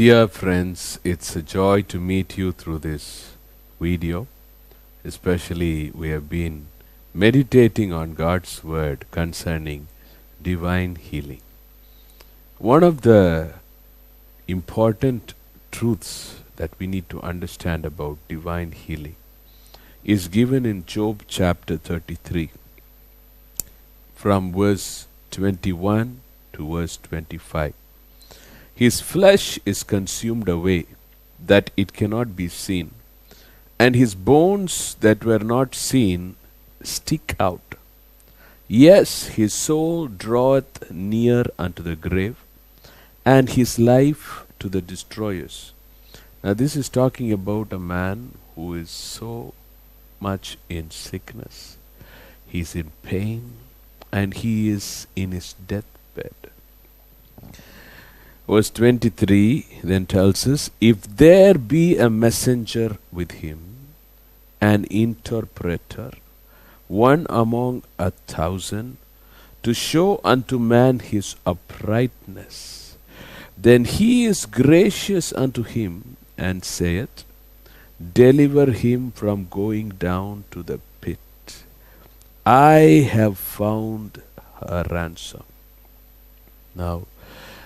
Dear friends, it's a joy to meet you through this video. Especially we have been meditating on God's word concerning divine healing. One of the important truths that we need to understand about divine healing is given in Job chapter 33 from verse 21 to verse 25. His flesh is consumed away, that it cannot be seen, and his bones that were not seen stick out. Yes, his soul draweth near unto the grave, and his life to the destroyers. Now this is talking about a man who is so much in sickness. He is in pain, and he is in his deathbed. Verse 23 then tells us, if there be a messenger with him, an interpreter, one among 1,000, to show unto man his uprightness, then he is gracious unto him, and saith, deliver him from going down to the pit. I have found a ransom. Now,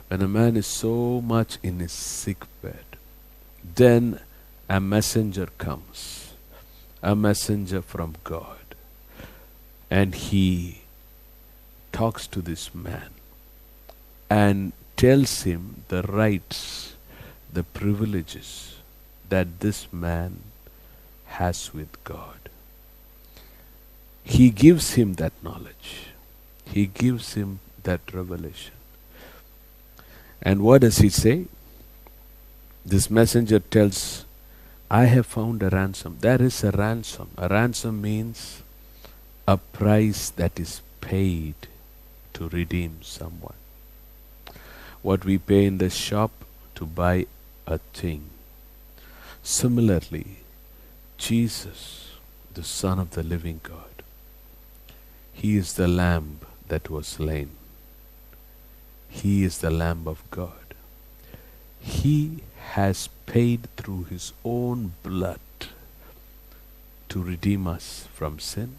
when a man is so much in his sick bed, then a messenger comes, a messenger from God, and he talks to this man and tells him the rights, the privileges that this man has with God. He gives him that knowledge. He gives him that revelation. And what does he say? This messenger tells, I have found a ransom. There is a ransom. A ransom means a price that is paid to redeem someone. What we pay in the shop to buy a thing. Similarly, Jesus, the Son of the living God, He is the Lamb that was slain. He is the Lamb of God. He has paid through His own blood to redeem us from sin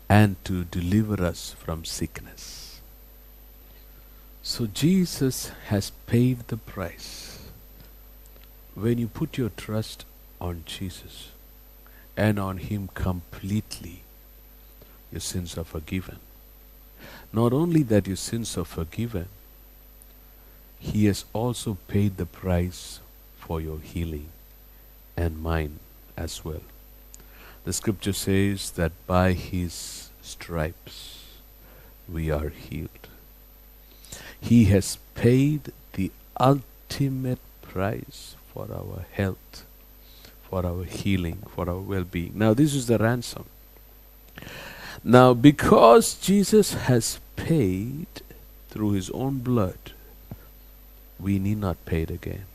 and to deliver us from sickness. So Jesus has paid the price. When you put your trust on Jesus and on Him completely, your sins are forgiven. Not only that your sins are forgiven, He has also paid the price for your healing and mine as well. The scripture says that by His stripes we are healed. He has paid the ultimate price for our health, for our healing, for our well-being. Now this is the ransom. Now, because Jesus has paid through His own blood, we need not pay it again.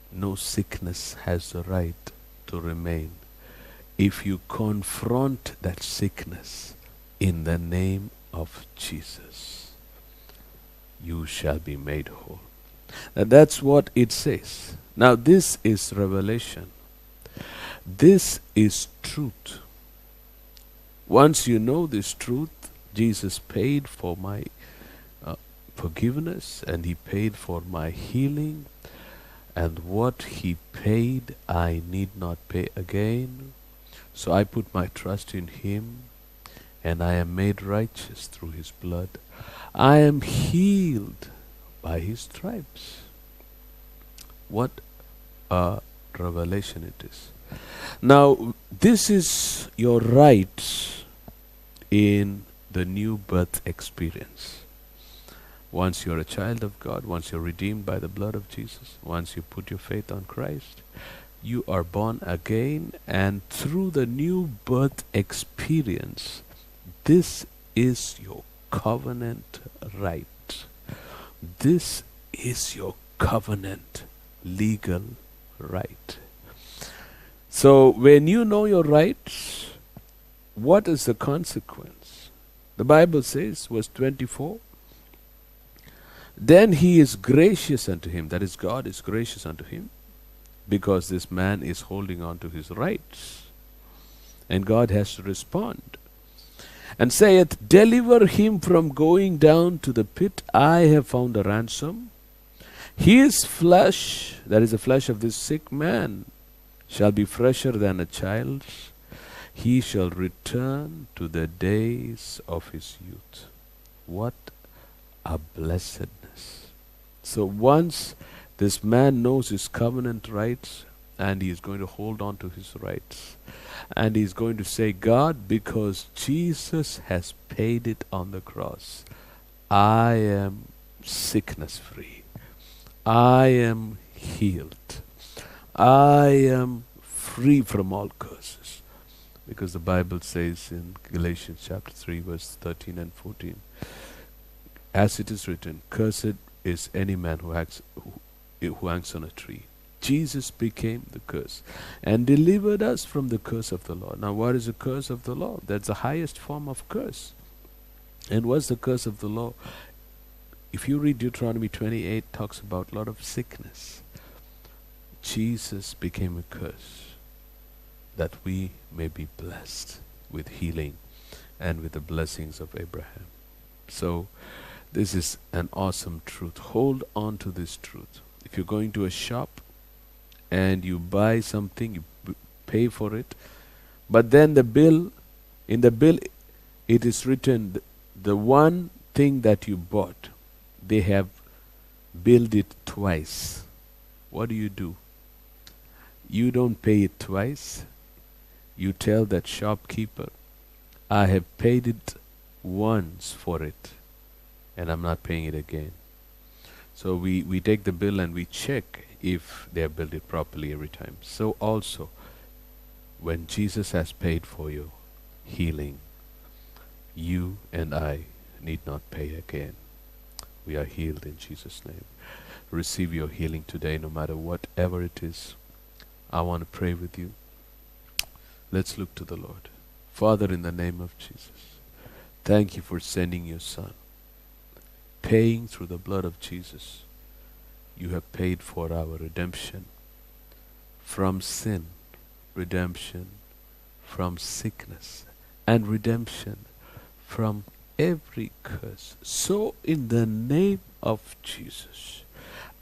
No sickness has the right to remain if you confront that sickness in the name of Jesus. You shall be made whole. And that's what it says. Now, this is revelation. This is truth. Once you know this truth, Jesus paid for my forgiveness, and He paid for my healing, and what He paid I need not pay again. So I put my trust in Him, and I am made righteous through His blood. I am healed by His stripes. What a revelation it is. Now, this is your right in the new birth experience. Once you're a child of God, once you're redeemed by the blood of Jesus, once you put your faith on Christ, you are born again, and through the new birth experience, this is your covenant right. This is your covenant legal right. So when you know your rights, what is the consequence? The Bible says, verse 24, Then he is gracious unto him, that is, God is gracious unto him, because this man is holding on to his rights. And God has to respond. And saith, deliver him from going down to the pit. I have found a ransom. His flesh, that is the flesh of this sick man, shall be fresher than a child's. He shall return to the days of his youth. What a blessedness. So once this man knows his covenant rights, and he is going to hold on to his rights, and he is going to say, God, because Jesus has paid it on the cross, I am sickness free. I am healed. I am free from all curses. Because the Bible says in Galatians chapter 3 verse 13 and 14, as it is written, cursed is any man who hangs on a tree. Jesus became the curse and delivered us from the curse of the law. Now what is the curse of the law? That's the highest form of curse. And what's the curse of the law? If you read Deuteronomy 28, talks about a lot of sickness. Jesus became a curse that we may be blessed with healing and with the blessings of Abraham. So this is an awesome truth. Hold on to this truth. If you're going to a shop and you buy something, you pay for it, but then in the bill it is written the one thing that you bought, they have billed it twice. What do? You don't pay it twice. You tell that shopkeeper, I have paid it once for it, and I'm not paying it again. So we take the bill and we check if they have billed it properly every time. So also, when Jesus has paid for your healing, you and I need not pay again. We are healed in Jesus' name. Receive your healing today, no matter whatever it is. I want to pray with you. Let's look to the Lord. Father, in the name of Jesus, thank you for sending your Son. Paying through the blood of Jesus, you have paid for our redemption from sin, redemption from sickness, and redemption from every curse. So in the name of Jesus,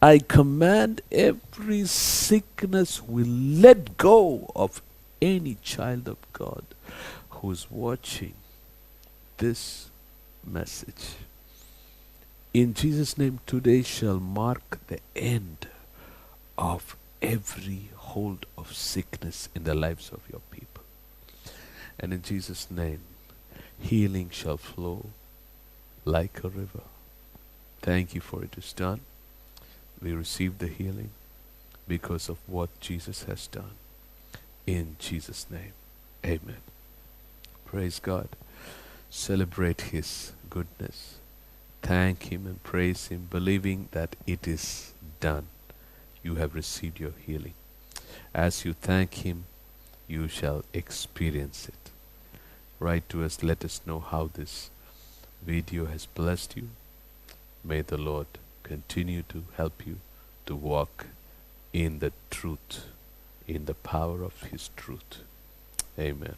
I command every sickness will let go of any child of God who is watching this message. In Jesus' name, today shall mark the end of every hold of sickness in the lives of your people. And in Jesus' name, healing shall flow like a river. Thank you for it is done. We receive the healing because of what Jesus has done. In Jesus' name, amen. Praise God. Celebrate His goodness. Thank Him and praise Him, believing that it is done. You have received your healing. As you thank Him, you shall experience it. Write to us, let us know how this video has blessed you. May the Lord continue to help you to walk in the truth, in the power of His truth. Amen.